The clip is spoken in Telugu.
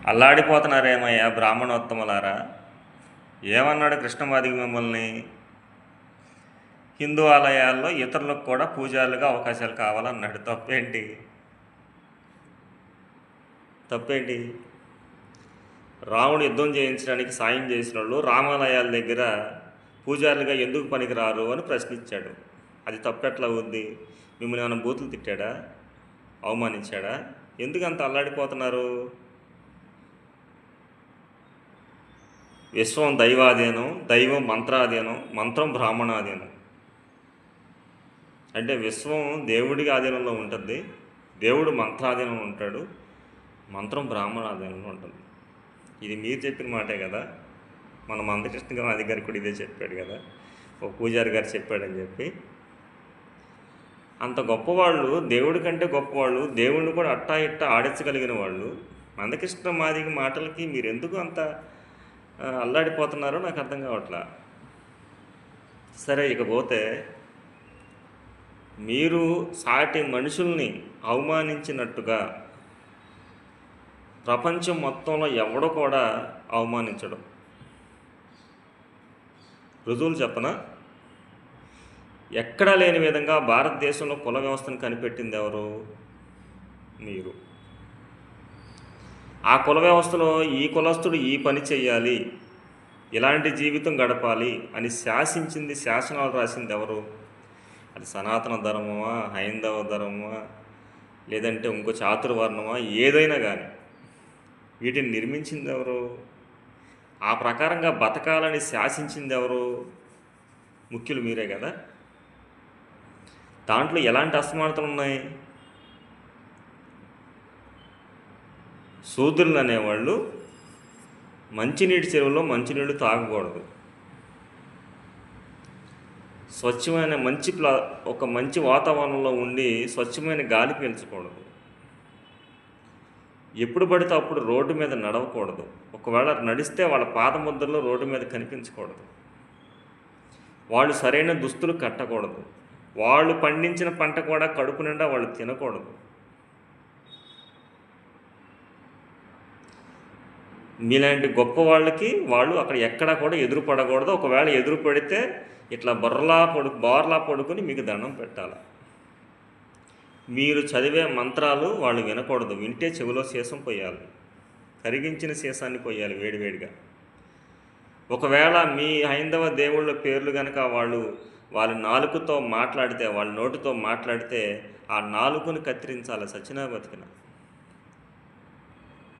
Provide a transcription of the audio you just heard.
అల్లాడిపోతున్నారేమయ్యా బ్రాహ్మణోత్తములారా? ఏమన్నాడు కృష్ణమాదిగ మిమ్మల్ని? హిందూ ఆలయాల్లో ఇతరులకు కూడా పూజారులుగా అవకాశాలు కావాలన్నాడు. తప్పేంటి? తప్పేంటి? రాముడు యుద్ధం చేయించడానికి సాయం చేసిన వాళ్ళు రామాలయాల దగ్గర పూజారులుగా ఎందుకు పనికిరారు అని ప్రశ్నించాడు. అది తప్పెట్లా ఉంది? మిమ్మల్ని ఏమైనా బూతులు తిట్టాడా? అవమానించాడా? ఎందుకు అంత అల్లాడిపోతున్నారు? విశ్వం దైవాధీనం, దైవం మంత్రాధీనం, మంత్రం బ్రాహ్మణాధీనం. అంటే విశ్వం దేవుడికి ఆధీనంలో ఉంటుంది, దేవుడు మంత్రాధీనంలో ఉంటాడు, మంత్రం బ్రాహ్మణాధీనంలో ఉంటుంది. ఇది మీరు చెప్పిన మాటే కదా. మన మందకృష్ణ గారి గారు కూడా ఇదే చెప్పాడు కదా, ఒక పూజారి గారు చెప్పాడని చెప్పి. అంత గొప్పవాళ్ళు, దేవుడి కంటే గొప్పవాళ్ళు, దేవుణ్ణి కూడా అట్టా ఇట్టా ఆడించగలిగిన వాళ్ళు మందకృష్ణ మాదిగ మాటలకి మీరు ఎందుకు అంత అల్లాడిపోతున్నారో నాకు అర్థం కావట్లా. సరే, ఇకపోతే మీరు సాటి మనుషుల్ని అవమానించినట్టుగా ప్రపంచం మొత్తంలో ఎవడో కూడా అవమానించడం. రుజువులు చెప్పనా? ఎక్కడా లేని విధంగా భారతదేశంలో కుల వ్యవస్థను కనిపెట్టింది ఎవరు? మీరు. ఆ కుల వ్యవస్థలో ఈ కులస్తుడు ఈ పని చేయాలి, ఇలాంటి జీవితం గడపాలి అని శాసించింది, శాసనాలు రాసింది ఎవరు? అది సనాతన ధర్మమా, హైందవ ధర్మమా, లేదంటే ఇంకో చాతుర్వర్ణమా, ఏదైనా కానీ వీటిని నిర్మించింది ఎవరు? ఆ ప్రకారంగా బతకాలని శాసించింది ఎవరు? ముఖ్యులు మీరే కదా. దాంట్లో ఎలాంటి అసమానతలు ఉన్నాయి? శూద్రులు అనేవాళ్ళు మంచినీటి చెరువులో మంచినీళ్ళు తాగకూడదు, స్వచ్ఛమైన ఒక మంచి వాతావరణంలో ఉండి స్వచ్ఛమైన గాలి పీల్చకూడదు, ఎప్పుడు పడితే అప్పుడు రోడ్డు మీద నడవకూడదు, ఒకవేళ నడిస్తే వాళ్ళ పాదముద్రలో రోడ్డు మీద కనిపించకూడదు, వాళ్ళు సరైన దుస్తులు కట్టకూడదు, వాళ్ళు పండించిన పంట కూడా కడుపు నిండా వాళ్ళు తినకూడదు. మీలాంటి గొప్ప వాళ్ళకి వాళ్ళు అక్కడ ఎక్కడా కూడా ఎదురు పడకూడదు. ఒకవేళ ఎదురు పడితే ఇట్లా బోర్లా పడుకొని మీకు దండం పెట్టాలి. మీరు చదివే మంత్రాలు వాళ్ళు వినకూడదు, వింటే చెవిలో సీసం పోయాలి, కరిగించిన సీసాన్ని పోయాలి వేడివేడిగా. ఒకవేళ మీ హైందవ దేవుళ్ళ పేర్లు కనుక వాళ్ళ నాలుకతో మాట్లాడితే, వాళ్ళ నోటితో మాట్లాడితే ఆ నాలుకను కత్తిరించాలి సచ్చినా బతికిన.